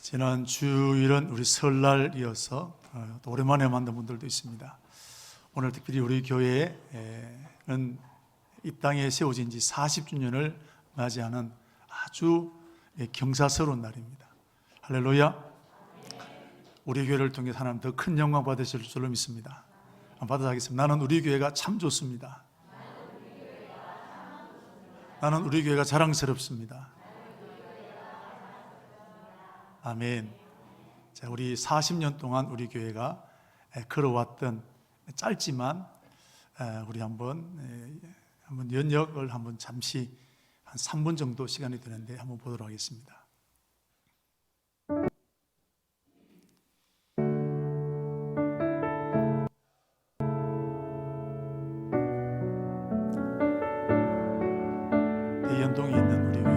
지난 주일은 우리 설날이어서 또 오랜만에 만난 분들도 있습니다. 오늘 특별히 우리 교회는 이 땅에 세워진 지 40주년을 맞이하는 아주 경사스러운 날입니다. 할렐루야. 우리 교회를 통해 하나님 더 큰 영광 받으실 줄로 믿습니다. 받아가겠습니다. 나는 우리 교회가 참 좋습니다. 나는 우리 교회가 자랑스럽습니다. 아멘. 자, 우리 40년 동안 우리 교회가 걸어왔던 짧지만 우리 한번 연역을 한번 잠시 한 3분 정도 시간이 되는데 한번 보도록 하겠습니다. 대연동에 있는 우리 교회,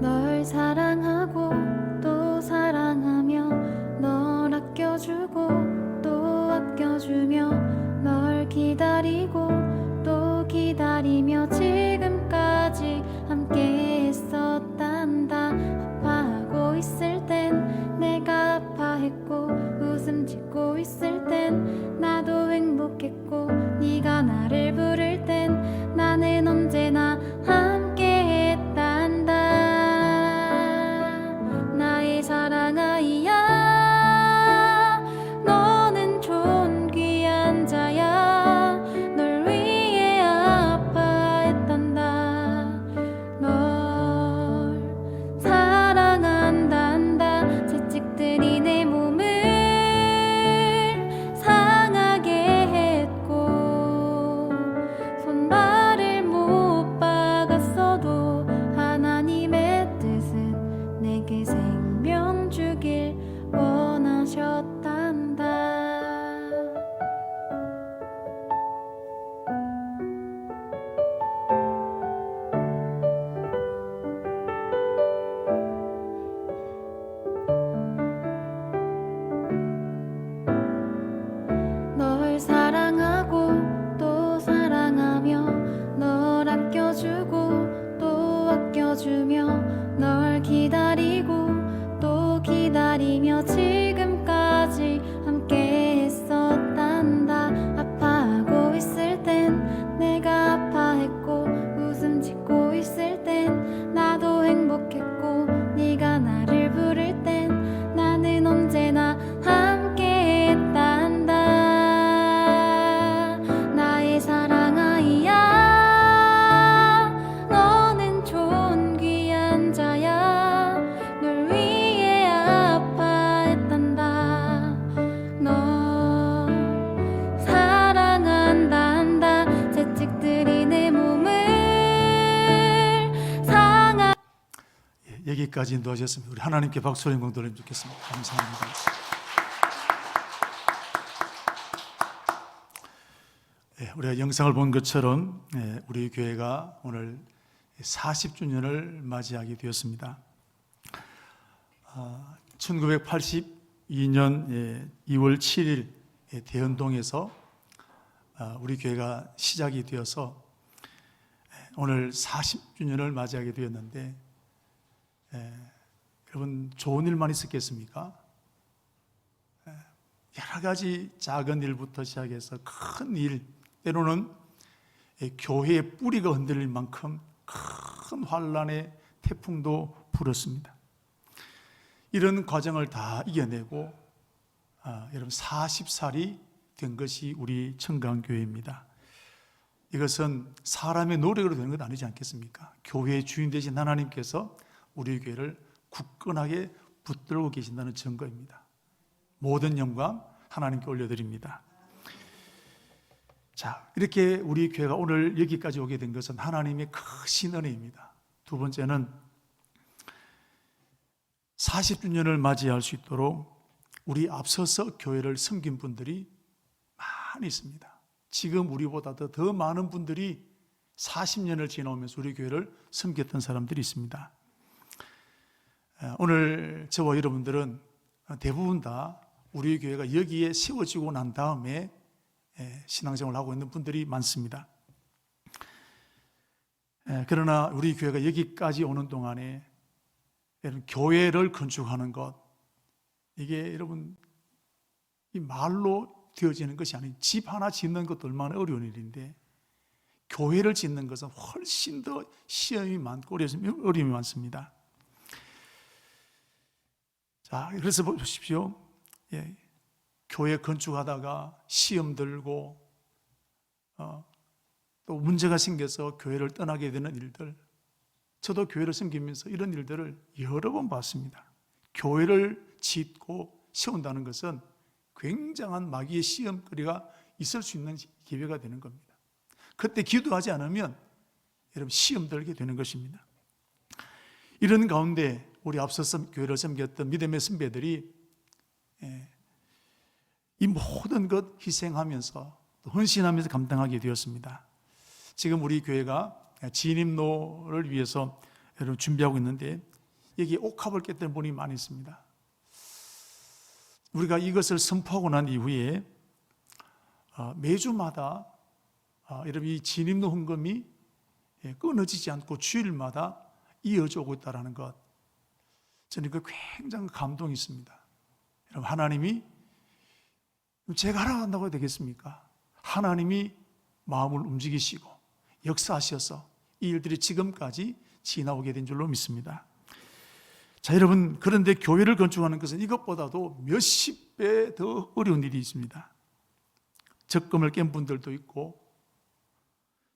널 사랑하고 또 사랑하며 널 아껴주고 또 아껴주며 널 기다리고 또 기다리며 지금까지 함께 했었단다. 아파하고 있을 땐 내가 아파했고 웃음 짓고 있을 땐 나도 행복했고 네가 나를 부를 땐 나는 언제나 함께 했단다. 나의 사랑아이야, 너는 좋은 귀한 자야. 널 위해 아파했단다. 널 사랑한단다. 채찍들이 내 몸을 상하게 했고 손발을 못 박았어도 하나님의 뜻은 내게 생명 주길 원하셨단다. 널 사랑하고 또 사랑하며 널 아껴주고 또 아껴주며 널 기다리고 또 기다리며 지금까지 함께 했었단다. 아파하고 있을 땐 내가 아파했고 웃음 짓고 있을 땐 나도 행복했고 네가 나를 부를 땐 나는 언제나 함께 했단다. 나의 사랑아이야, 너는 좋은 귀한 자야. 널 위해 아파했단다. 널 사랑한단다. 채찍들이 내 몸을 상하. 여기까지 인도하셨습니다. 우리 하나님께 박수 영광 돌리면 좋겠습니다. 감사합니다. 우리가 영상을 본 것처럼 우리 교회가 오늘 40주년을 맞이하게 되었습니다. 1982년 2월 7일 대연동에서 우리 교회가 시작이 되어서 오늘 40주년을 맞이하게 되었는데, 여러분 좋은 일만 있었겠습니까? 여러 가지 작은 일부터 시작해서 큰 일, 때로는 교회의 뿌리가 흔들릴 만큼 큰 환란의 태풍도 불었습니다. 이런 과정을 다 이겨내고 여러분 40살이 된 것이 우리 청강교회입니다. 이것은 사람의 노력으로 되는 것 아니지 않겠습니까? 교회의 주인 되신 하나님께서 우리 교회를 굳건하게 붙들고 계신다는 증거입니다. 모든 영광 하나님께 올려드립니다. 자, 이렇게 우리 교회가 오늘 여기까지 오게 된 것은 하나님의 크신 은혜입니다. 두 번째는 40주년을 맞이할 수 있도록 우리 앞서서 교회를 섬긴 분들이 많이 있습니다. 지금 우리보다도 더 많은 분들이 40년을 지나오면서 우리 교회를 섬겼던 사람들이 있습니다. 오늘 저와 여러분들은 대부분 다 우리 교회가 여기에 세워지고 난 다음에 신앙생활을 하고 있는 분들이 많습니다. 그러나 우리 교회가 여기까지 오는 동안에 여러분, 교회를 건축하는 것, 이게 여러분 이 말로 되어지는 것이 아닌 집 하나 짓는 것도 얼마나 어려운 일인데 교회를 짓는 것은 훨씬 더 시험이 많고 어려움이 많습니다. 자, 그래서 보십시오. 교회 건축하다가 시험 들고 또 문제가 생겨서 교회를 떠나게 되는 일들, 저도 교회를 섬기면서 이런 일들을 여러 번 봤습니다. 교회를 짓고 세운다는 것은 굉장한 마귀의 시험거리가 있을 수 있는 기회가 되는 겁니다. 그때 기도하지 않으면 여러분 시험 들게 되는 것입니다. 이런 가운데 우리 앞서서 교회를 섬겼던 믿음의 선배들이 이 모든 것 희생하면서 헌신하면서 감당하게 되었습니다. 지금 우리 교회가 진입로를 위해서 여러분 준비하고 있는데 여기 옥합을 깼던 분이 많이 있습니다. 우리가 이것을 선포하고 난 이후에 매주마다 여러분 이 진입로 헌금이 끊어지지 않고 주일마다 이어져 오고 있다는 것, 저는 그 굉장히 감동이 있습니다. 여러분, 하나님이 제가 하라 한다고 해도 되겠습니까? 하나님이 마음을 움직이시고 역사하셔서 이 일들이 지금까지 지나오게 된 줄로 믿습니다. 자, 여러분, 그런데 교회를 건축하는 것은 이것보다도 몇십 배 더 어려운 일이 있습니다. 적금을 깬 분들도 있고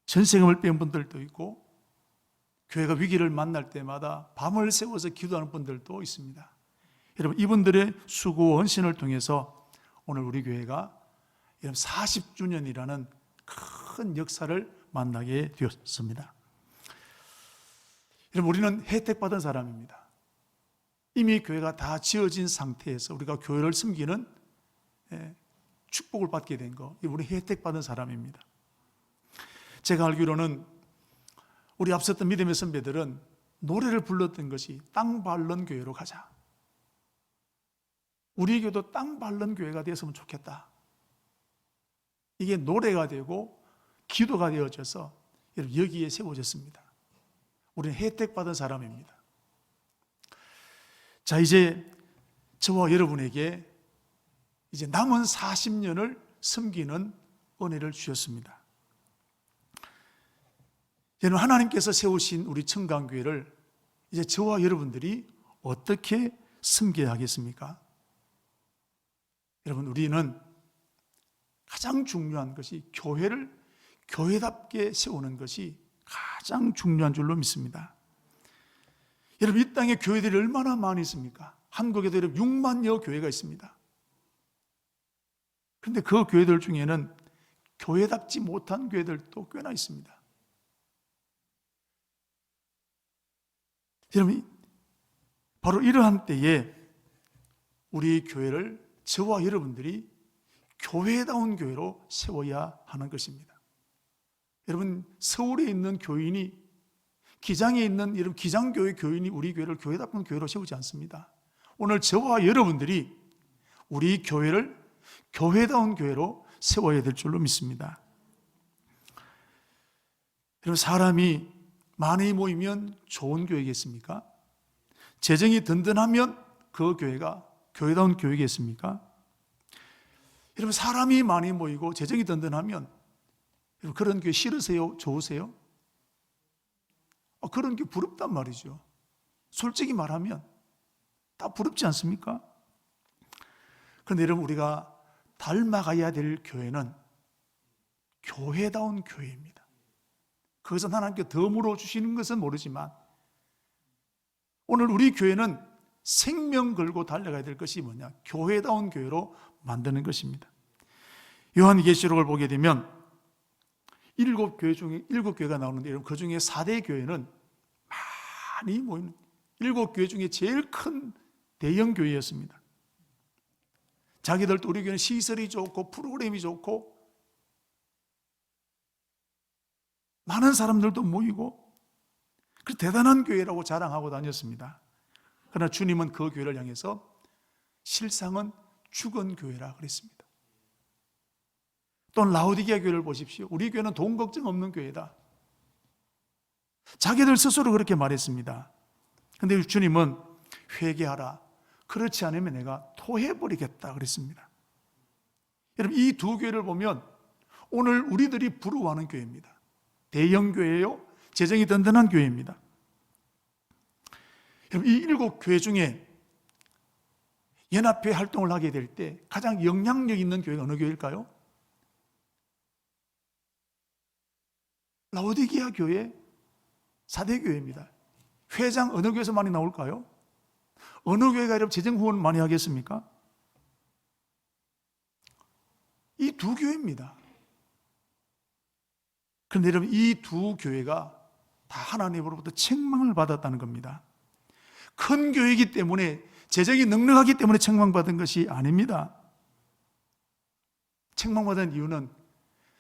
전세금을 뺀 분들도 있고 교회가 위기를 만날 때마다 밤을 새워서 기도하는 분들도 있습니다. 여러분, 이분들의 수고 헌신을 통해서 오늘 우리 교회가 40주년이라는 큰 역사를 만나게 되었습니다. 여러분, 우리는 혜택받은 사람입니다. 이미 교회가 다 지어진 상태에서 우리가 교회를 섬기는 축복을 받게 된 거, 우리 혜택받은 사람입니다. 제가 알기로는 우리 앞섰던 믿음의 선배들은 노래를 불렀던 것이 땅 밟는 교회로 가자, 우리 교회도 땅 밟는 교회가 되었으면 좋겠다, 이게 노래가 되고 기도가 되어져서 여기에 세워졌습니다. 우리는 혜택받은 사람입니다. 자, 이제 저와 여러분에게 이제 남은 40년을 섬기는 은혜를 주셨습니다. 여러분, 하나님께서 세우신 우리 청강교회를 이제 저와 여러분들이 어떻게 섬겨야 하겠습니까? 여러분, 우리는 가장 중요한 것이 교회를 교회답게 세우는 것이 가장 중요한 줄로 믿습니다. 여러분, 이 땅에 교회들이 얼마나 많이 있습니까? 한국에도 여러분 6만여 교회가 있습니다. 그런데 그 교회들 중에는 교회답지 못한 교회들도 꽤나 있습니다. 여러분, 바로 이러한 때에 우리 교회를 저와 여러분들이 교회다운 교회로 세워야 하는 것입니다. 여러분, 서울에 있는 교인이, 기장에 있는 여러분 기장교회 교인이 우리 교회를 교회답은 교회로 세우지 않습니다. 오늘 저와 여러분들이 우리 교회를 교회다운 교회로 세워야 될 줄로 믿습니다. 여러분, 사람이 많이 모이면 좋은 교회겠습니까? 재정이 든든하면 그 교회가 교회다운 교회겠습니까? 여러분, 사람이 많이 모이고 재정이 든든하면 여러분, 그런 교회 싫으세요? 좋으세요? 그런 게 부럽단 말이죠. 솔직히 말하면 다 부럽지 않습니까? 그런데 여러분, 우리가 닮아가야 될 교회는 교회다운 교회입니다. 그것은 하나님께 더 물어주시는 것은 모르지만 오늘 우리 교회는 생명 걸고 달려가야 될 것이 뭐냐? 교회다운 교회로 만드는 것입니다. 요한계시록을 보게 되면 7교회 중에 7교회가 나오는데 그 중에 4대 교회는 많이 모이는 7교회 중에 제일 큰 대형 교회였습니다. 자기들도 우리 교회는 시설이 좋고 프로그램이 좋고 많은 사람들도 모이고 그 대단한 교회라고 자랑하고 다녔습니다. 그러나 주님은 그 교회를 향해서 실상은 죽은 교회라 그랬습니다. 또 라오디게아 교회를 보십시오. 우리 교회는 돈 걱정 없는 교회다. 자기들 스스로 그렇게 말했습니다. 그런데 주님은 회개하라. 그렇지 않으면 내가 토해버리겠다 그랬습니다. 여러분, 이 두 교회를 보면 오늘 우리들이 부러워하는 교회입니다. 대형 교회요, 재정이 든든한 교회입니다. 여러분, 이 7교회 중에 연합회 활동을 하게 될 때 가장 영향력 있는 교회가 어느 교회일까요? 라오디게아 교회 4대 교회입니다. 회장 어느 교회에서 많이 나올까요? 어느 교회가 여러분 재정 후원을 많이 하겠습니까? 이 두 교회입니다. 그런데 여러분, 이 두 교회가 다 하나님으로부터 책망을 받았다는 겁니다. 큰 교회이기 때문에, 재정이 넉넉하기 때문에 책망받은 것이 아닙니다. 책망받은 이유는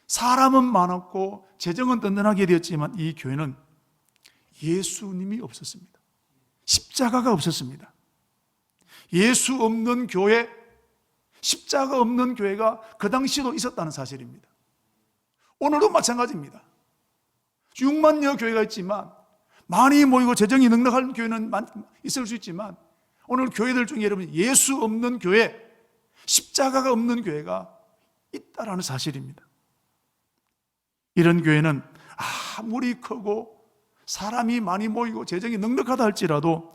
사람은 많았고 재정은 든든하게 되었지만 이 교회는 예수님이 없었습니다. 십자가가 없었습니다. 예수 없는 교회, 십자가 없는 교회가 그 당시도 있었다는 사실입니다. 오늘도 마찬가지입니다. 6만여 교회가 있지만, 많이 모이고 재정이 넉넉한 교회는 있을 수 있지만, 오늘 교회들 중에 여러분 예수 없는 교회, 십자가가 없는 교회가 있다라는 사실입니다. 이런 교회는 아무리 크고 사람이 많이 모이고 재정이 넉넉하다 할지라도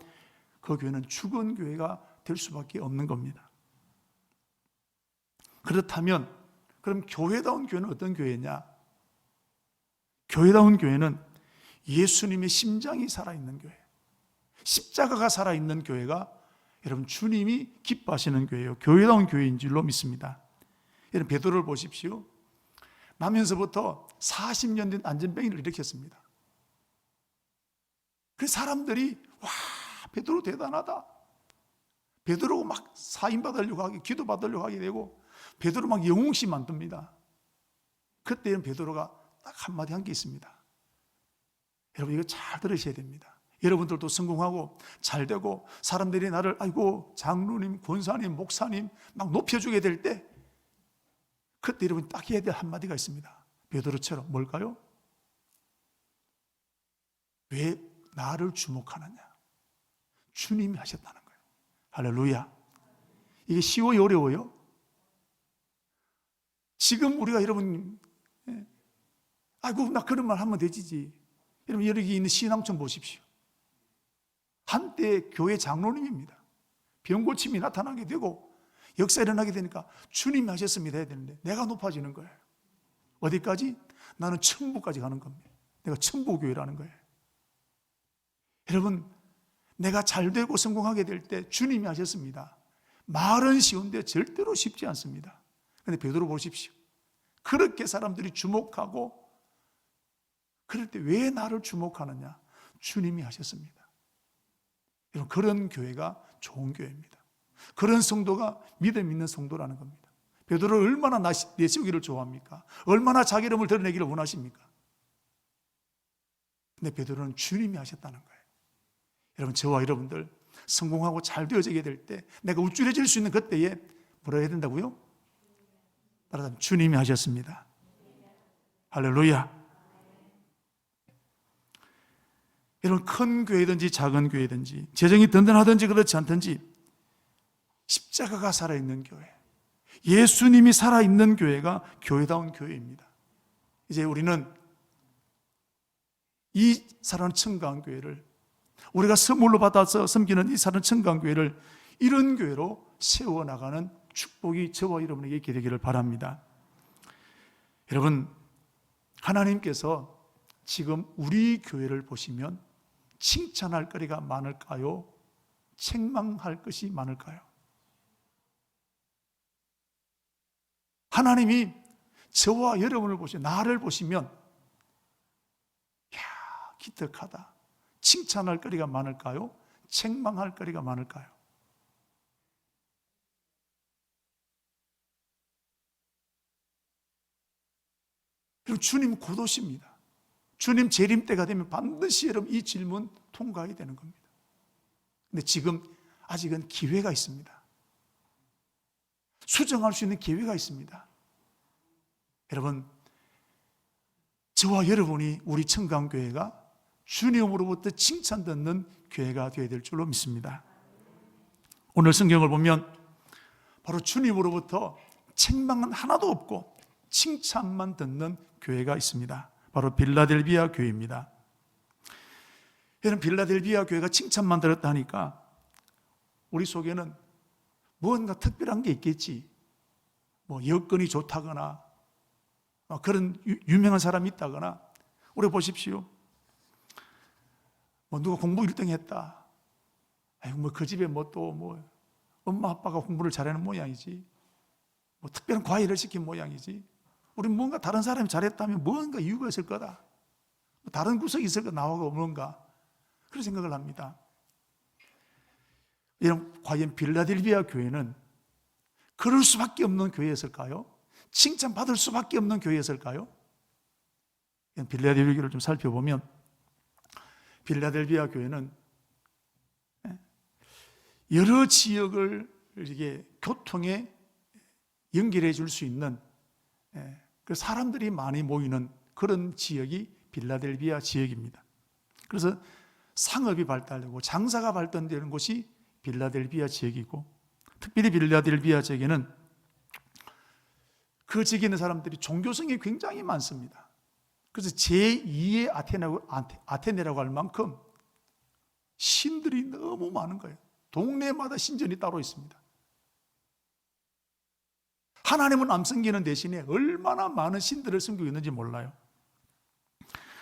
그 교회는 죽은 교회가 될 수밖에 없는 겁니다. 그렇다면 그럼 교회다운 교회는 어떤 교회냐? 교회다운 교회는 예수님의 심장이 살아있는 교회, 십자가가 살아있는 교회가 여러분 주님이 기뻐하시는 교회예요. 교회다운 교회인 줄로 믿습니다. 여러분, 베드로를 보십시오. 나면서부터 40년 된 안전병이를 일으켰습니다. 그 사람들이 와, 베드로 대단하다. 베드로 막 사인 받으려고 하게, 기도 받으려고 하게 되고, 베드로 막 영웅시 만듭니다. 그때는 베드로가 딱 한마디 한 게 있습니다. 여러분, 이거 잘 들으셔야 됩니다. 여러분들도 성공하고 잘 되고 사람들이 나를 아이고 장로님, 권사님, 목사님 막 높여주게 될 때, 그때 여러분 딱 해야 될 한마디가 있습니다. 베드로처럼. 뭘까요? 왜 나를 주목하느냐? 주님이 하셨다는 거예요. 할렐루야. 이게 쉬워요, 어려워요? 지금 우리가 여러분, 아이고 나 그런 말 하면 되지. 여러분, 여기 있는 신앙촌 보십시오. 한때 교회 장로님입니다. 병고침이 나타나게 되고 역사 일어나게 되니까 주님이 하셨습니다 해야 되는데 내가 높아지는 거예요. 어디까지? 나는 천부까지 가는 겁니다. 내가 천부교회라는 거예요. 여러분, 내가 잘 되고 성공하게 될 때 주님이 하셨습니다. 말은 쉬운데 절대로 쉽지 않습니다. 그런데 베드로 보십시오. 그렇게 사람들이 주목하고, 그럴 때 왜 나를 주목하느냐? 주님이 하셨습니다. 여러분, 그런 교회가 좋은 교회입니다. 그런 성도가 믿음 있는 성도라는 겁니다. 베드로를 얼마나 내세우기를 좋아합니까? 얼마나 자기 이름을 드러내기를 원하십니까? 근데 베드로는 주님이 하셨다는 거예요. 여러분, 저와 여러분들 성공하고 잘 되어지게 될 때, 내가 우쭐해질 수 있는 그때에 뭐라 해야 된다고요? 따라서 주님이 하셨습니다. 할렐루야. 여러분, 큰 교회든지 작은 교회든지 재정이 든든하든지 그렇지 않든지 십자가가 살아있는 교회, 예수님이 살아있는 교회가 교회다운 교회입니다. 이제 우리는 이 살아있는 청강 교회를, 우리가 선물로 받아서 섬기는 이 살아있는 청강 교회를 이런 교회로 세워나가는 축복이 저와 여러분에게 있게 되기를 바랍니다. 여러분, 하나님께서 지금 우리 교회를 보시면 칭찬할 거리가 많을까요? 책망할 것이 많을까요? 하나님이 저와 여러분을 보시면, 나를 보시면 야, 기특하다, 칭찬할 거리가 많을까요? 책망할 거리가 많을까요? 그리고 주님 곧 오십니다. 주님 재림 때가 되면 반드시 여러분 이 질문 통과해야 되는 겁니다. 근데 지금 아직은 기회가 있습니다. 수정할 수 있는 기회가 있습니다. 여러분, 저와 여러분이 우리 청강교회가 주님으로부터 칭찬 듣는 교회가 되어야 될 줄로 믿습니다. 오늘 성경을 보면 바로 주님으로부터 책망은 하나도 없고 칭찬만 듣는 교회가 있습니다. 바로 빌라델비아 교회입니다. 이런 빌라델비아 교회가 칭찬만 들었다 하니까 우리 속에는 무언가 특별한 게 있겠지, 뭐 여건이 좋다거나 그런 유명한 사람이 있다거나, 우리 보십시오, 뭐 누가 공부 1등 했다, 아이고 뭐 그 집에 뭐 또 뭐 엄마 아빠가 공부를 잘하는 모양이지, 뭐 특별한 과외를 시킨 모양이지, 우리 뭔가 다른 사람이 잘했다면 뭔가 이유가 있을 거다, 다른 구석이 있을 거 나하고 뭔가, 그런 생각을 합니다. 이런, 과연 빌라델비아 교회는 그럴 수밖에 없는 교회였을까요? 칭찬받을 수밖에 없는 교회였을까요? 빌라델비아 교회를 좀 살펴보면 빌라델비아 교회는 여러 지역을 이게 교통에 연결해 줄 수 있는 사람들이 많이 모이는 그런 지역이 빌라델비아 지역입니다. 그래서 상업이 발달되고 장사가 발전되는 곳이 빌라델비아 지역이고, 특별히 빌라델비아 지역에는 그 지역에 있는 사람들이 종교성이 굉장히 많습니다. 그래서 제2의 아테네라고 할 만큼 신들이 너무 많은 거예요. 동네마다 신전이 따로 있습니다. 하나님은 안 섬기는 대신에 얼마나 많은 신들을 섬기고 있는지 몰라요.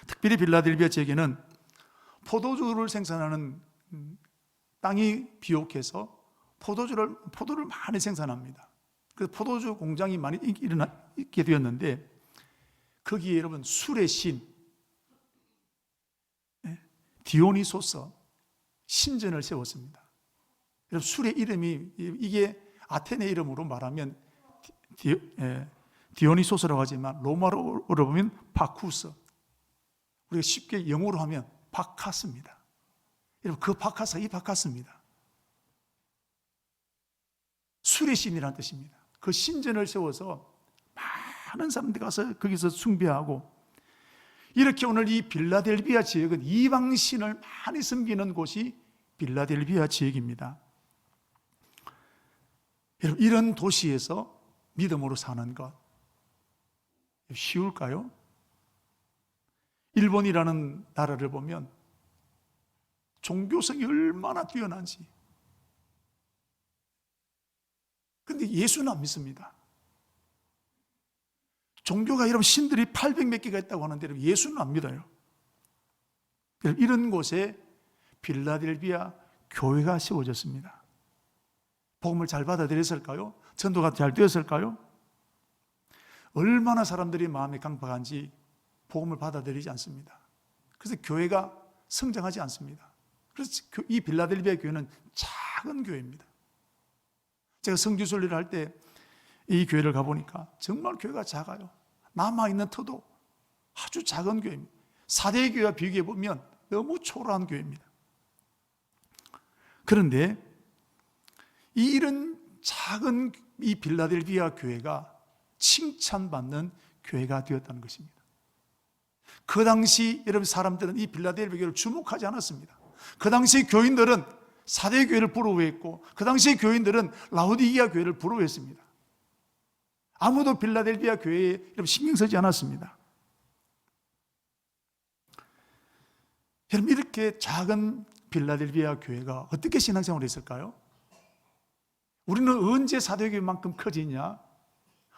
특별히 빌라델비아 지역에는 포도주를 생산하는 땅이 비옥해서 포도를 많이 생산합니다. 그래서 포도주 공장이 많이 있게 되었는데, 거기에 여러분 술의 신 디오니소스 신전을 세웠습니다. 여러분 술의 이름이, 이게 아테네 이름으로 말하면 디오니소스라고 하지만 로마로 보면 바쿠스, 우리가 쉽게 영어로 하면 바카스입니다. 여러분 그 바카스가 이 바카스입니다. 술의 신이라는 뜻입니다. 그 신전을 세워서 많은 사람들이 가서 거기서 숭배하고, 이렇게 오늘 이 빌라델비아 지역은 이방신을 많이 섬기는 곳이 빌라델비아 지역입니다. 여러분 이런 도시에서 믿음으로 사는 것 쉬울까요? 일본이라는 나라를 보면 종교성이 얼마나 뛰어난지, 그런데 예수는 안 믿습니다. 종교가 여러분 신들이 800몇 개가 있다고 하는데 예수는 안 믿어요. 이런 곳에 빌라델비아 교회가 세워졌습니다. 복음을 잘 받아들였을까요? 전도가 잘 되었을까요? 얼마나 사람들이 마음이 강박한지 복음을 받아들이지 않습니다. 그래서 교회가 성장하지 않습니다. 그래서 이 빌라델비아 교회는 작은 교회입니다. 제가 성지순례를 할 때 이 교회를 가보니까 정말 교회가 작아요. 남아있는 터도 아주 작은 교회입니다. 4대 교회와 비교해 보면 너무 초라한 교회입니다. 그런데 이런 작은 이 빌라델비아 교회가 칭찬받는 교회가 되었다는 것입니다. 그 당시 여러분 사람들은 이 빌라델비아 교회를 주목하지 않았습니다. 그 당시 교인들은 4대 교회를 부러워했고, 그 당시 교인들은 라오디게아 교회를 부러워했습니다. 아무도 빌라델비아 교회에 신경 쓰지 않았습니다. 여러분 이렇게 작은 빌라델비아 교회가 어떻게 신앙생활을 했을까요? 우리는 언제 4대 교회만큼 커지냐?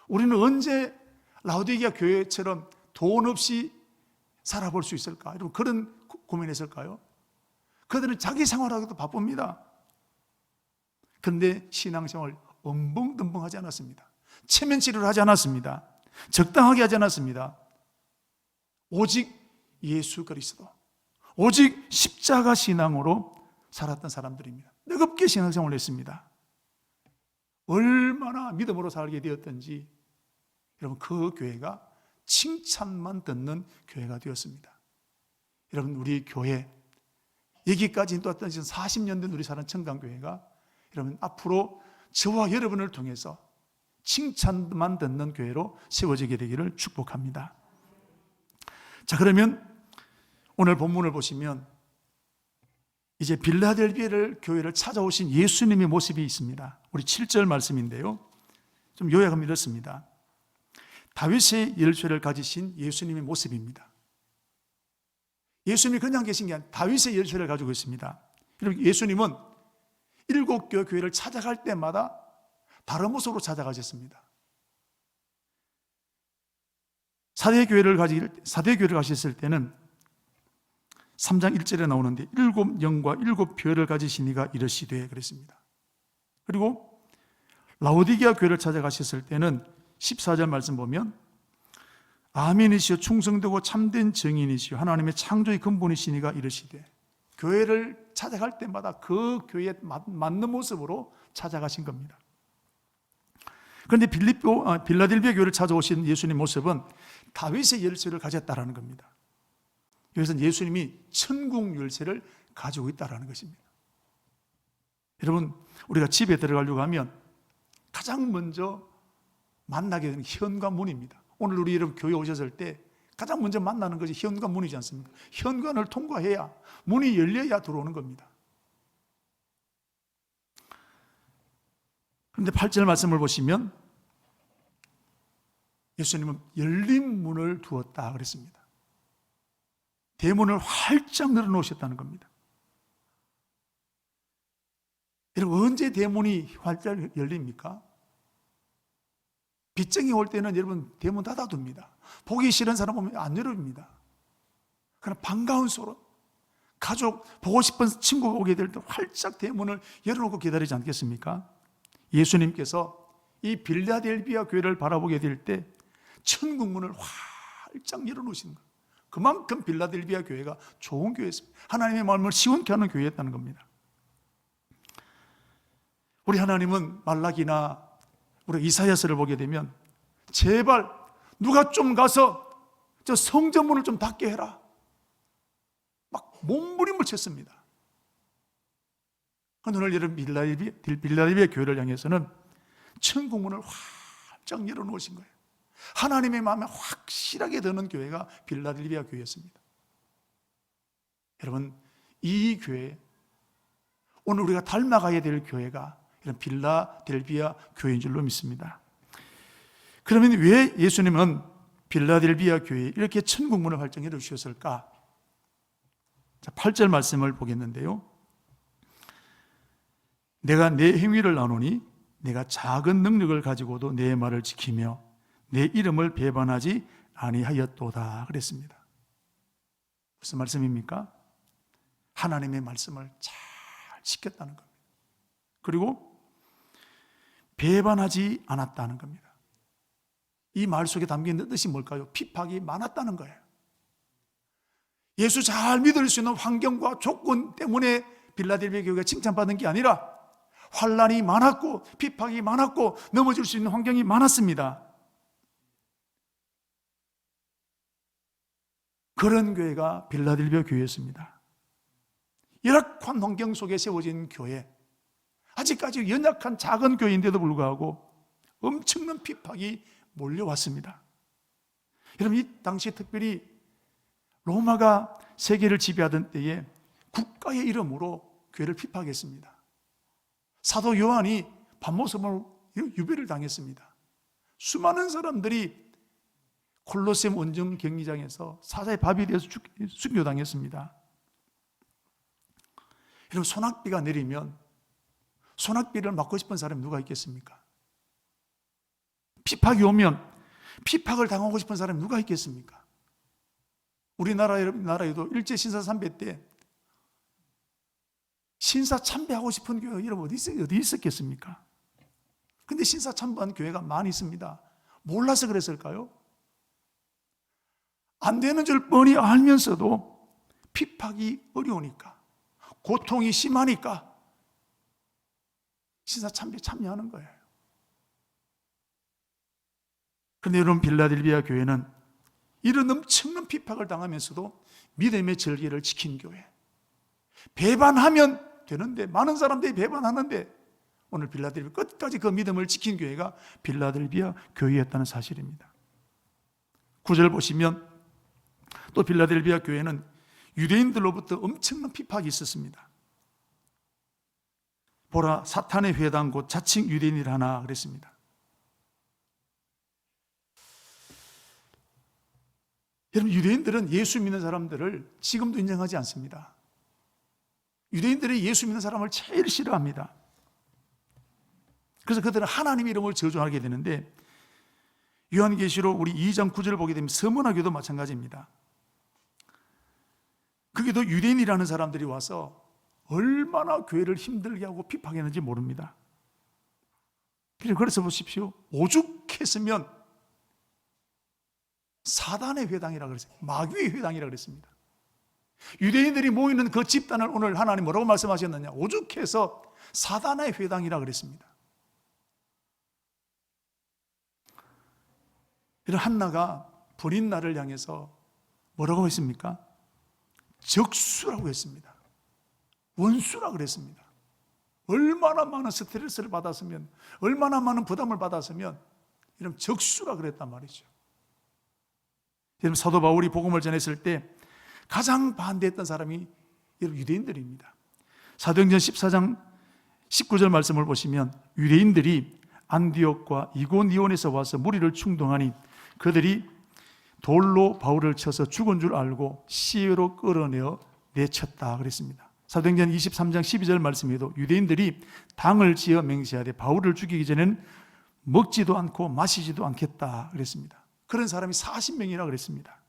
우리는 언제 라오디게아 교회처럼 돈 없이 살아볼 수 있을까? 여러분 그런 고민했을까요? 그들은 자기 생활하기도 바쁩니다. 그런데 신앙생활 엄벙덤벙하지 않았습니다. 체면치료를 하지 않았습니다. 적당하게 하지 않았습니다. 오직 예수 그리스도, 오직 십자가 신앙으로 살았던 사람들입니다. 뜨겁게 신앙생활을 했습니다. 얼마나 믿음으로 살게 되었던지 여러분 그 교회가 칭찬만 듣는 교회가 되었습니다. 여러분 우리 교회 여기까지 또 어떤 40년 된 우리 사는 청강교회가 여러분 앞으로 저와 여러분을 통해서 칭찬만 듣는 교회로 세워지게 되기를 축복합니다. 자, 그러면 오늘 본문을 보시면 이제 빌라델비아 교회를 찾아오신 예수님의 모습이 있습니다. 우리 7절 말씀인데요, 좀 요약하면 이렇습니다. 다윗의 열쇠를 가지신 예수님의 모습입니다. 예수님이 그냥 계신 게 아니라 다윗의 열쇠를 가지고 있습니다. 예수님은 7교회 교회를 찾아갈 때마다 다른 모습으로 찾아가셨습니다. 사대교회를 가셨을 때는 3장 1절에 나오는데 7 영과 7 표를 가지신 이가 이르시되 그랬습니다. 그리고 라오디게아 교회를 찾아가셨을 때는 14절 말씀 보면 아멘이시여 충성되고 참된 증인이시여 하나님의 창조의 근본이신 이가 이르시되, 교회를 찾아갈 때마다 그 교회에 맞는 모습으로 찾아가신 겁니다. 그런데 빌라델비아 교회를 찾아오신 예수님의 모습은 다윗의 열쇠를 가졌다라는 겁니다. 여기서 예수님이 천국 열쇠를 가지고 있다라는 것입니다. 여러분, 우리가 집에 들어가려고 하면 가장 먼저 만나게 되는 현관문입니다. 오늘 우리 여러분 교회 오셨을 때 가장 먼저 만나는 것이 현관문이지 않습니까? 현관을 통과해야, 문이 열려야 들어오는 겁니다. 그런데 8절 말씀을 보시면 예수님은 열린 문을 두었다 그랬습니다. 대문을 활짝 열어놓으셨다는 겁니다. 여러분, 언제 대문이 활짝 열립니까? 빚쟁이 올 때는 여러분 대문 닫아둡니다. 보기 싫은 사람 오면 안 열어줍니다. 그러나 반가운 소로, 가족, 보고 싶은 친구가 오게 될 때 활짝 대문을 열어놓고 기다리지 않겠습니까? 예수님께서 이 빌라델비아 교회를 바라보게 될 때 천국 문을 활짝 열어놓으시는 거예요. 그만큼 빌라델비아 교회가 좋은 교회였습니다. 하나님의 마음을 시원케 하는 교회였다는 겁니다. 우리 하나님은 말라기나 우리 이사야서를 보게 되면 제발 누가 좀 가서 저 성전문을 좀 닫게 해라, 막 몸부림을 쳤습니다. 오늘 여러분 빌라델비아 교회를 향해서는 천국문을 활짝 열어놓으신 거예요. 하나님의 마음에 확실하게 드는 교회가 빌라델비아 교회였습니다. 여러분, 이 교회, 오늘 우리가 닮아가야 될 교회가 이런 빌라델비아 교회인 줄로 믿습니다. 그러면 왜 예수님은 빌라델비아 교회에 이렇게 천국문을 활짝 열어주셨을까? 8절 말씀을 보겠는데요, 내가 내 행위를 나누니 내가 작은 능력을 가지고도 내 말을 지키며 내 이름을 배반하지 아니하였도다 그랬습니다. 무슨 말씀입니까? 하나님의 말씀을 잘 지켰다는 겁니다. 그리고 배반하지 않았다는 겁니다. 이 말 속에 담긴 뜻이 뭘까요? 핍박이 많았다는 거예요. 예수 잘 믿을 수 있는 환경과 조건 때문에 빌라델비아 교회가 칭찬받은 게 아니라 환난이 많았고 핍박이 많았고 넘어질 수 있는 환경이 많았습니다. 그런 교회가 빌라델비아 교회였습니다. 열악한 환경 속에 세워진 교회, 아직까지 연약한 작은 교회인데도 불구하고 엄청난 핍박이 몰려왔습니다. 여러분, 이 당시 특별히 로마가 세계를 지배하던 때에 국가의 이름으로 교회를 핍박했습니다. 사도 요한이 밤모섬으로 유배를 당했습니다. 수많은 사람들이 콜로세움 원정 경기장에서 사자의 밥이 되어서 순교당했습니다. 여러분, 소낙비가 내리면 소낙비를 맞고 싶은 사람이 누가 있겠습니까? 핍박이 오면 핍박을 당하고 싶은 사람이 누가 있겠습니까? 우리나라에도 일제 신사 참배 때 신사 참배하고 싶은 교회 여러분 어디 있었겠습니까? 근데 신사 참배한 교회가 많이 있습니다. 몰라서 그랬을까요? 안 되는 줄 뻔히 알면서도 핍박이 어려우니까, 고통이 심하니까 신사 참배 참여하는 거예요. 그런데 여러분, 빌라델비아 교회는 이런 엄청난 핍박을 당하면서도 믿음의 절개를 지킨 교회. 배반하면 되는데, 많은 사람들이 배반하는데 오늘 빌라델비아 끝까지 그 믿음을 지킨 교회가 빌라델비아 교회였다는 사실입니다. 9절 보시면 또 빌라델비아 교회는 유대인들로부터 엄청난 핍박이 있었습니다. 보라, 사탄의 회당 곧 자칭 유대인이라 하나 그랬습니다. 여러분, 유대인들은 예수 믿는 사람들을 지금도 인정하지 않습니다. 유대인들이 예수 믿는 사람을 제일 싫어합니다. 그래서 그들은 하나님의 이름을 저주하게 되는데, 요한계시록 우리 2장 9절을 보게 되면 서문화교도 마찬가지입니다. 거기도 유대인이라는 사람들이 와서 얼마나 교회를 힘들게 하고 핍박했는지 모릅니다. 그래서 보십시오. 오죽했으면 사단의 회당이라 그랬어요. 마귀의 회당이라 그랬습니다. 유대인들이 모이는 그 집단을 오늘 하나님 뭐라고 말씀하셨느냐? 오죽해서 사단의 회당이라 그랬습니다. 이런 한나가 버린 나를 향해서 뭐라고 했습니까? 적수라고 했습니다. 원수라 그랬습니다. 얼마나 많은 스트레스를 받았으면, 얼마나 많은 부담을 받았으면 이런 적수라 그랬단 말이죠. 여러분, 사도 바울이 복음을 전했을 때 가장 반대했던 사람이 여러분 유대인들입니다. 사도행전 14장 19절 말씀을 보시면 유대인들이 안디옥과 이고니온에서 와서 무리를 충동하니 그들이 돌로 바울을 쳐서 죽은 줄 알고 시외로 끌어내어 내쳤다 그랬습니다. 사도행전 23장 12절 말씀에도 유대인들이 당을 지어 맹세하되 바울을 죽이기 전에는 먹지도 않고 마시지도 않겠다 그랬습니다. 그런 사람이 40명이라 그랬습니다.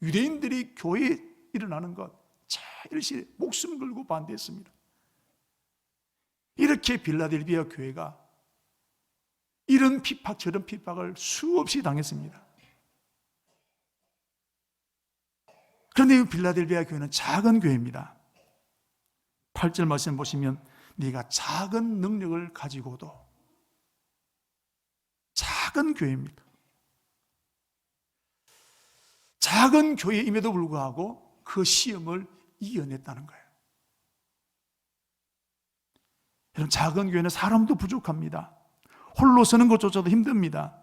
유대인들이 교회에 일어나는 것 제일 싫어 목숨 걸고 반대했습니다. 이렇게 빌라델비아 교회가 이런 핍박 저런 핍박을 수없이 당했습니다. 그런데 이 빌라델비아 교회는 작은 교회입니다. 8절 말씀 보시면 네가 작은 능력을 가지고도, 작은 교회입니다. 작은 교회임에도 불구하고 그 시험을 이겨냈다는 거예요. 여러분, 작은 교회는 사람도 부족합니다. 홀로 서는 것조차도 힘듭니다.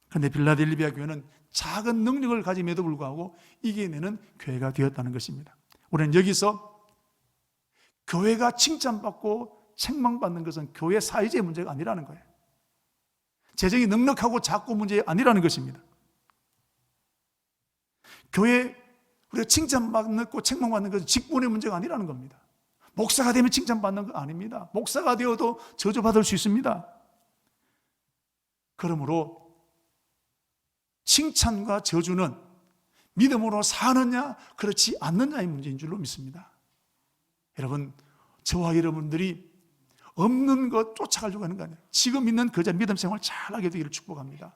그런데 빌라델비아 교회는 작은 능력을 가짐에도 불구하고 이겨내는 교회가 되었다는 것입니다. 우리는 여기서 교회가 칭찬받고 책망받는 것은 교회 사회의 문제가 아니라는 거예요. 재정이 넉넉하고 작고 문제가 아니라는 것입니다. 교회 우리가 칭찬받고 책망받는 것은 직분의 문제가 아니라는 겁니다. 목사가 되면 칭찬받는 거 아닙니다. 목사가 되어도 저주받을 수 있습니다. 그러므로 칭찬과 저주는 믿음으로 사느냐 그렇지 않느냐의 문제인 줄로 믿습니다. 여러분, 저와 여러분들이 없는 것 쫓아가려고 하는 거 아니에요. 지금 있는 그 자리 믿음 생활 잘하게 되기를 축복합니다.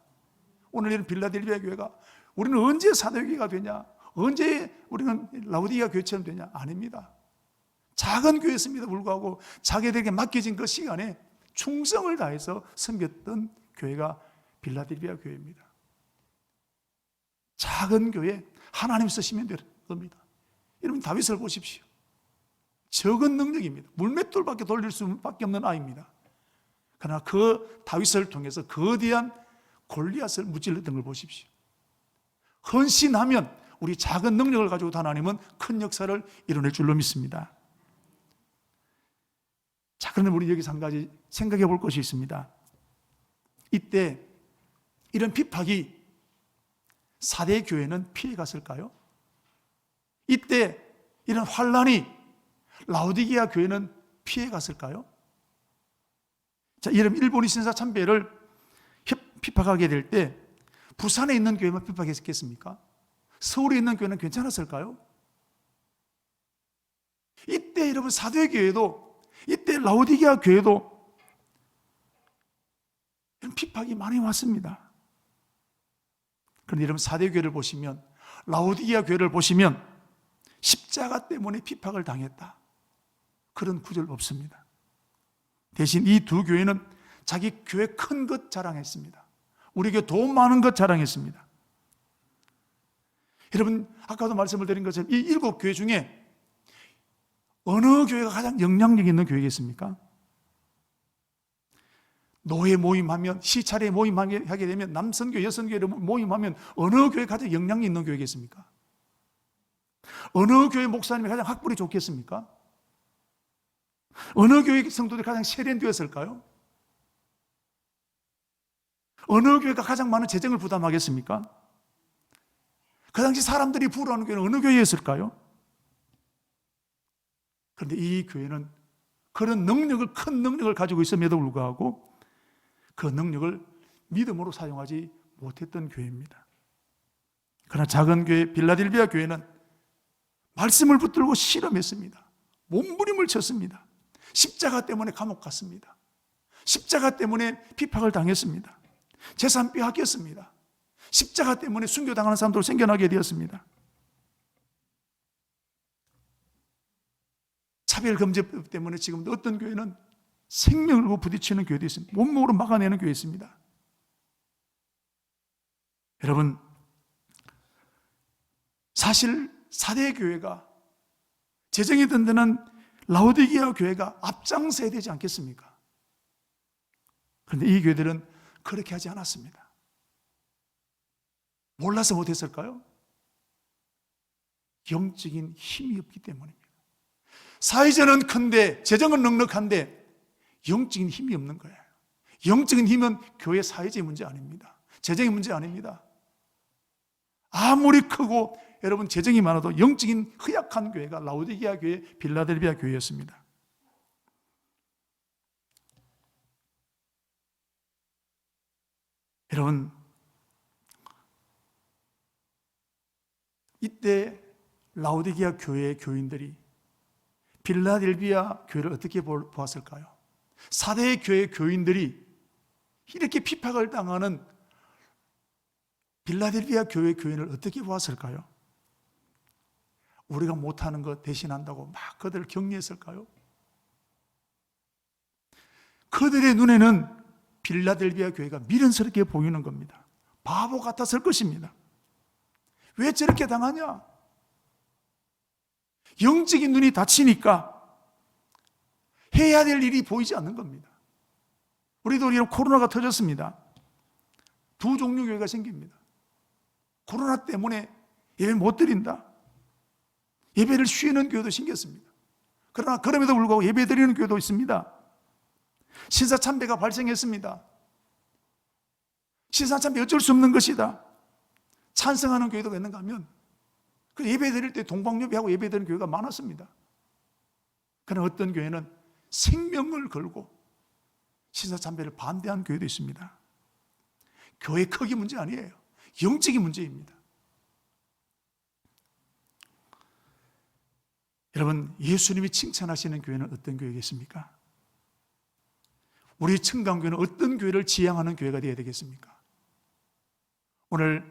오늘 이런 빌라델비아 교회가 우리는 언제 사도교회가 되냐, 언제 우리는 라우디게아 교회처럼 되냐? 아닙니다. 작은 교회였음에도 불구하고 자기들에게 맡겨진 그 시간에 충성을 다해서 섬겼던 교회가 빌라델비아 교회입니다. 작은 교회 하나님 쓰시면 될 겁니다. 여러분, 다윗을 보십시오. 적은 능력입니다. 물맷돌밖에 돌릴 수밖에 없는 아이입니다. 그러나 그 다윗을 통해서 거대한 골리앗을 무찔렀던 걸 보십시오. 헌신하면 우리 작은 능력을 가지고 하나님은 큰 역사를 이뤄낼 줄로 믿습니다. 자, 그런데 우리 여기서 한 가지 생각해 볼 것이 있습니다. 이때 이런 핍박이 4대 교회는 피해 갔을까요? 이때 이런 환란이 라우디게아 교회는 피해 갔을까요? 자, 이런 일본이 신사 참배를 핍박하게 될 때 부산에 있는 교회만 핍박했겠습니까? 서울에 있는 교회는 괜찮았을까요? 이때 여러분 사도교회도, 이때 라우디게아 교회도 이런 핍박이 많이 왔습니다. 그런데 여러분 사도교회를 보시면, 라우디게아 교회를 보시면 십자가 때문에 핍박을 당했다, 그런 구절 없습니다. 대신 이 두 교회는 자기 교회 큰 것 자랑했습니다. 우리 교회 돈 많은 것 자랑했습니다. 여러분, 아까도 말씀을 드린 것처럼 이 7교회 중에 어느 교회가 가장 영향력 있는 교회겠습니까? 노예 모임하면, 시차례 모임하게 되면, 남선교, 여선교회를 모임하면 어느 교회가 가장 영향력 있는 교회겠습니까? 어느 교회 목사님이 가장 학벌이 좋겠습니까? 어느 교회 성도들이 가장 세련되었을까요? 어느 교회가 가장 많은 재정을 부담하겠습니까? 그 당시 사람들이 부러워하는 교회는 어느 교회였을까요? 그런데 이 교회는 그런 큰 능력을 가지고 있음에도 불구하고 그 능력을 믿음으로 사용하지 못했던 교회입니다. 그러나 작은 교회 빌라델비아 교회는 말씀을 붙들고 실험했습니다. 몸부림을 쳤습니다. 십자가 때문에 감옥 갔습니다. 십자가 때문에 핍박을 당했습니다. 재산 빼앗겼습니다. 십자가 때문에 순교당하는 사람들로 생겨나게 되었습니다. 차별금지법 때문에 지금 어떤 교회는 생명을 걸고 부딪히는 교회도 있습니다. 몸으로 막아내는 교회 있습니다. 여러분, 사실 4대 교회가 재정이 든든한 라오디게아 교회가 앞장서야 되지 않겠습니까? 그런데 이 교회들은 그렇게 하지 않았습니다. 몰라서 못했을까요? 영적인 힘이 없기 때문입니다. 사회자는 큰데 재정은 넉넉한데 영적인 힘이 없는 거예요. 영적인 힘은 교회 사회적인 문제 아닙니다. 재정의 문제 아닙니다. 아무리 크고 여러분 재정이 많아도 영적인 허약한 교회가 라오디게아 교회, 빌라델비아 교회였습니다. 여러분, 이때 라오디게아 교회의 교인들이 빌라델비아 교회를 어떻게 보았을까요? 4대 교회 교인들이 이렇게 핍박을 당하는 빌라델비아 교회 교인을 어떻게 보았을까요? 우리가 못하는 것 대신한다고 막 그들을 격려했을까요? 그들의 눈에는 빌라델비아 교회가 미련스럽게 보이는 겁니다. 바보 같았을 것입니다. 왜 저렇게 당하냐? 영적인 눈이 닫히니까 해야 될 일이 보이지 않는 겁니다. 우리도 이런 코로나가 터졌습니다. 두 종류 교회가 생깁니다. 코로나 때문에 예배 못 드린다. 예배를 쉬는 교회도 생겼습니다. 그러나 그럼에도 불구하고 예배 드리는 교회도 있습니다. 신사참배가 발생했습니다. 신사참배 어쩔 수 없는 것이다. 찬성하는 교회도 있는가 하면 그 예배 드릴 때 동방예배하고 예배 드리는 교회가 많았습니다. 그러나 어떤 교회는 생명을 걸고 신사참배를 반대하는 교회도 있습니다. 교회 크기 문제 아니에요. 영적인 문제입니다. 여러분, 예수님이 칭찬하시는 교회는 어떤 교회겠습니까? 우리 청강교회는 어떤 교회를 지향하는 교회가 되어야 되겠습니까? 오늘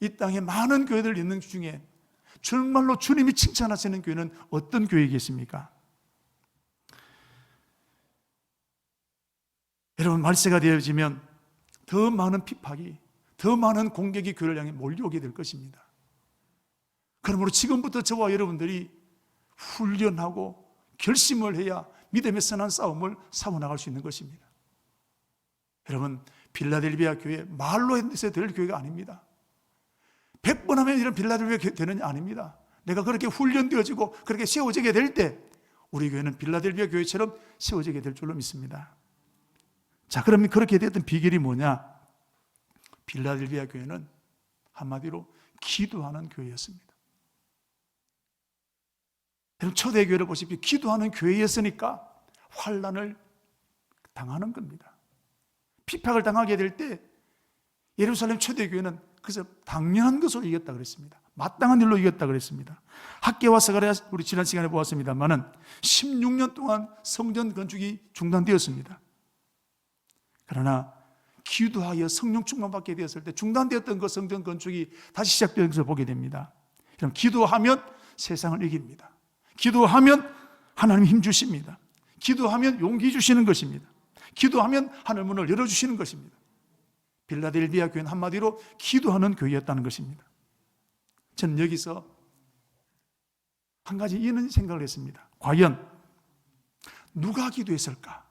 이 땅에 많은 교회들 있는 중에 정말로 주님이 칭찬하시는 교회는 어떤 교회이겠습니까? 여러분, 말세가 되어지면 더 많은 핍박이, 더 많은 공격이 교회를 향해 몰려오게 될 것입니다. 그러므로 지금부터 저와 여러분들이 훈련하고 결심을 해야 믿음의 선한 싸움을 싸워나갈 수 있는 것입니다. 여러분, 빌라델비아 교회 말로 해서 될 교회가 아닙니다. 100번 하면 이런 빌라델비아 되는 게 아닙니다. 내가 그렇게 훈련되어지고 그렇게 세워지게 될 때 우리 교회는 빌라델비아 교회처럼 세워지게 될 줄로 믿습니다. 자, 그러면 그렇게 됐던 비결이 뭐냐? 빌라델비아 교회는 한마디로 기도하는 교회였습니다. 여러분, 초대교회를 보십시오. 기도하는 교회였으니까 환난을 당하는 겁니다. 핍박을 당하게 될 때 예루살렘 초대교회는 그래서 당연한 것으로 이겼다 그랬습니다. 마땅한 일로 이겼다 그랬습니다. 학개와 스가랴 우리 지난 시간에 보았습니다만은 16년 동안 성전 건축이 중단되었습니다. 그러나 기도하여 성령 충만받게 되었을 때 중단되었던 그 성전 건축이 다시 시작되는 것을 보게 됩니다. 그럼 기도하면 세상을 이깁니다. 기도하면 하나님 힘 주십니다. 기도하면 용기 주시는 것입니다. 기도하면 하늘 문을 열어주시는 것입니다. 빌라델비아 교회는 한마디로 기도하는 교회였다는 것입니다. 저는 여기서 한 가지 이런 생각을 했습니다. 과연 누가 기도했을까?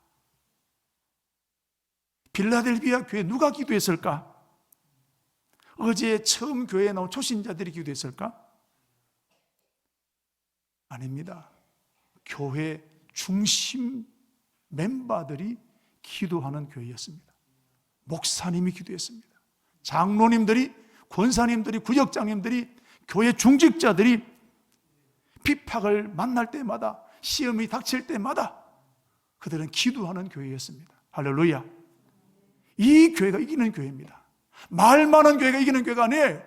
빌라델비아 교회 누가 기도했을까? 어제 처음 교회에 나온 초신자들이 기도했을까? 아닙니다. 교회 중심 멤버들이 기도하는 교회였습니다. 목사님이 기도했습니다. 장로님들이, 권사님들이, 구역장님들이, 교회 중직자들이 핍박을 만날 때마다, 시험이 닥칠 때마다 그들은 기도하는 교회였습니다. 할렐루야. 이 교회가 이기는 교회입니다. 말 많은 교회가 이기는 교회가 아니에요.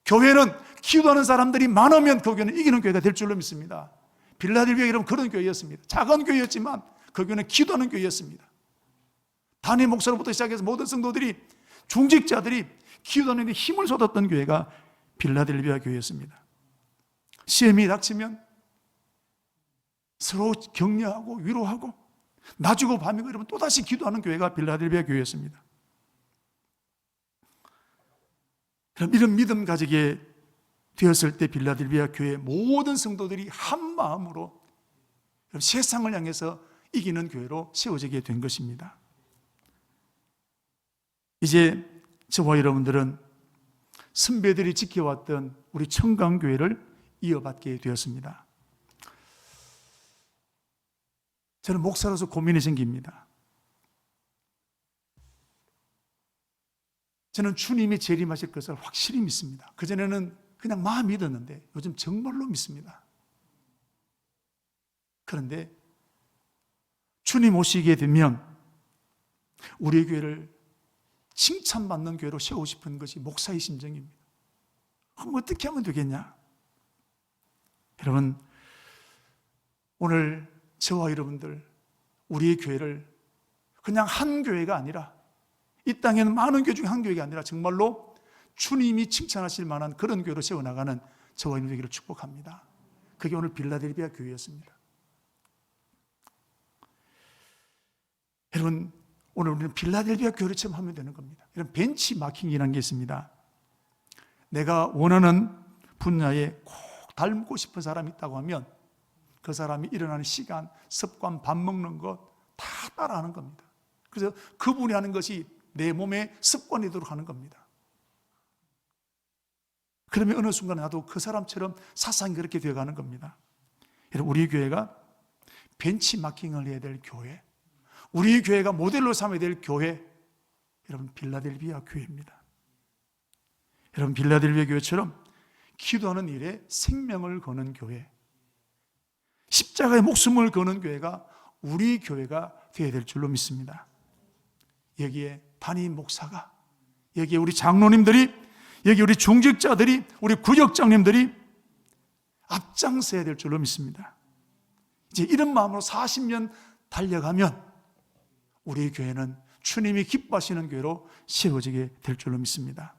교회는 기도하는 사람들이 많으면 그 교회는 이기는 교회가 될 줄로 믿습니다. 빌라델비아 이런 그런 교회였습니다. 작은 교회였지만 그 교회는 기도하는 교회였습니다. 단임 목사로부터 시작해서 모든 성도들이, 중직자들이 기도하는 데 힘을 쏟았던 교회가 빌라델비아 교회였습니다. 시험이 닥치면 서로 격려하고 위로하고 낮이고 밤이고 이러면 또다시 기도하는 교회가 빌라델비아 교회였습니다. 그럼 이런 믿음 가지게 되었을 때 빌라델비아 교회 모든 성도들이 한 마음으로 세상을 향해서 이기는 교회로 세워지게 된 것입니다. 이제 저와 여러분들은 선배들이 지켜왔던 우리 청강교회를 이어받게 되었습니다. 저는 목사로서 고민이 생깁니다. 저는 주님이 재림하실 것을 확실히 믿습니다. 그전에는 그냥 마음 믿었는데 요즘 정말로 믿습니다. 그런데 주님 오시게 되면 우리 교회를 칭찬받는 교회로 세우고 싶은 것이 목사의 심정입니다. 그럼 어떻게 하면 되겠냐? 여러분, 오늘 저와 여러분들, 우리의 교회를 그냥 한 교회가 아니라, 이 땅에는 많은 교회 중에 한 교회가 아니라 정말로 주님이 칭찬하실 만한 그런 교회로 세워나가는 저와 여러분 되기를 축복합니다. 그게 오늘 빌라델비아 교회였습니다. 여러분, 오늘 우리는 빌라델비아 교회를 처음 하면 되는 겁니다. 이런 벤치마킹이라는 게 있습니다. 내가 원하는 분야에 꼭 닮고 싶은 사람이 있다고 하면 그 사람이 일어나는 시간, 습관, 밥 먹는 것 다 따라하는 겁니다. 그래서 그분이 하는 것이 내 몸에 습관이 되도록 하는 겁니다. 그러면 어느 순간 나도 그 사람처럼 사상이 그렇게 되어가는 겁니다. 여러분, 우리 교회가 벤치마킹을 해야 될 교회, 우리 교회가 모델로 삼아야 될 교회, 여러분 빌라델비아 교회입니다. 여러분 빌라델비아 교회처럼 기도하는 일에 생명을 거는 교회, 십자가에 목숨을 거는 교회가 우리 교회가 되어야 될 줄로 믿습니다. 여기에 담임 목사가, 여기에 우리 장로님들이, 여기 우리 중직자들이, 우리 구역장님들이 앞장서야 될 줄로 믿습니다. 이제 이런 마음으로 40년 달려가면 우리 교회는 주님이 기뻐하시는 교회로 세워지게 될 줄로 믿습니다.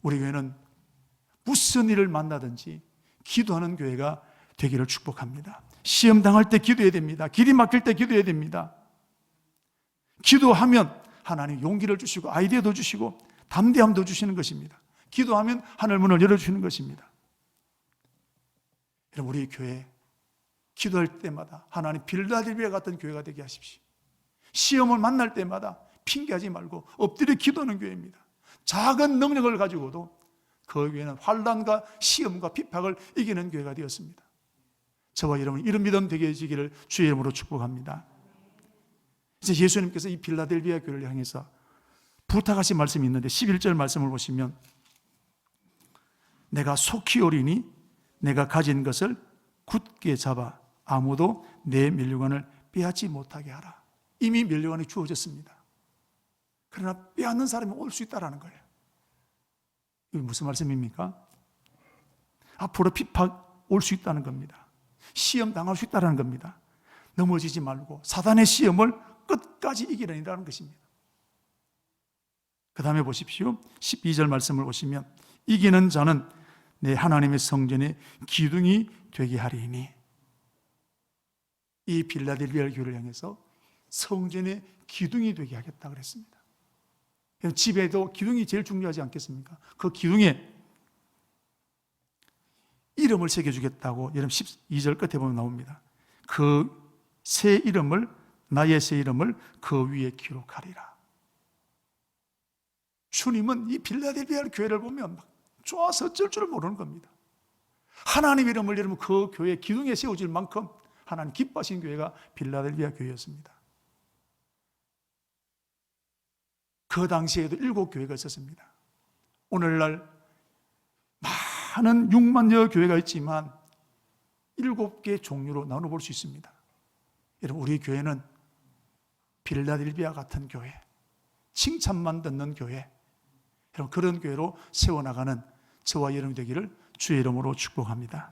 우리 교회는 무슨 일을 만나든지 기도하는 교회가 되기를 축복합니다. 시험 당할 때 기도해야 됩니다. 길이 막힐 때 기도해야 됩니다. 기도하면 하나님 용기를 주시고 아이디어도 주시고 담대함도 주시는 것입니다. 기도하면 하늘 문을 열어주시는 것입니다. 여러분, 우리 교회 기도할 때마다 하나님 빌라델비아 같은 교회가 되게 하십시오. 시험을 만날 때마다 핑계하지 말고 엎드려 기도하는 교회입니다. 작은 능력을 가지고도 그 교회는 환난과 시험과 핍박을 이기는 교회가 되었습니다. 저와 여러분 이런 믿음 되게 해지기를 주의 이름으로 축복합니다. 이제 예수님께서 이 빌라델비아 교회를 향해서 부탁하신 말씀이 있는데 11절 말씀을 보시면, 내가 속히 오리니 내가 가진 것을 굳게 잡아 아무도 내 면류관을 빼앗지 못하게 하라. 이미 면류관이 주어졌습니다. 그러나 빼앗는 사람이 올 수 있다는 거예요. 이게 무슨 말씀입니까? 앞으로 핍박 올 수 있다는 겁니다. 시험 당할 수 있다는 겁니다. 넘어지지 말고 사단의 시험을 끝까지 이기려는 것입니다. 그 다음에 보십시오. 12절 말씀을 보시면, 이기는 자는 내 하나님의 성전의 기둥이 되게 하리니. 이 빌라델비아 교회를 향해서 성전의 기둥이 되게 하겠다 그랬습니다. 집에도 기둥이 제일 중요하지 않겠습니까? 그 기둥에 이름을 새겨주겠다고 여러분 12절 끝에 보면 나옵니다. 그 새 이름을, 나의 새 이름을 그 위에 기록하리라. 주님은 이 빌라델비아 교회를 보면 막 좋아서 어쩔 줄을 모르는 겁니다. 하나님 이름을 여러분 그 교회 기둥에 세워질 만큼 하나님 기뻐하신 교회가 빌라델비아 교회였습니다. 그 당시에도 7교회가 있었습니다. 오늘날 많은 6만여 교회가 있지만 7개 종류로 나눠볼 수 있습니다. 여러분 우리 교회는 빌라델비아 같은 교회, 칭찬만 듣는 교회, 여러분 그런 교회로 세워나가는 저와 여러분이 되기를 주의 이름으로 축복합니다.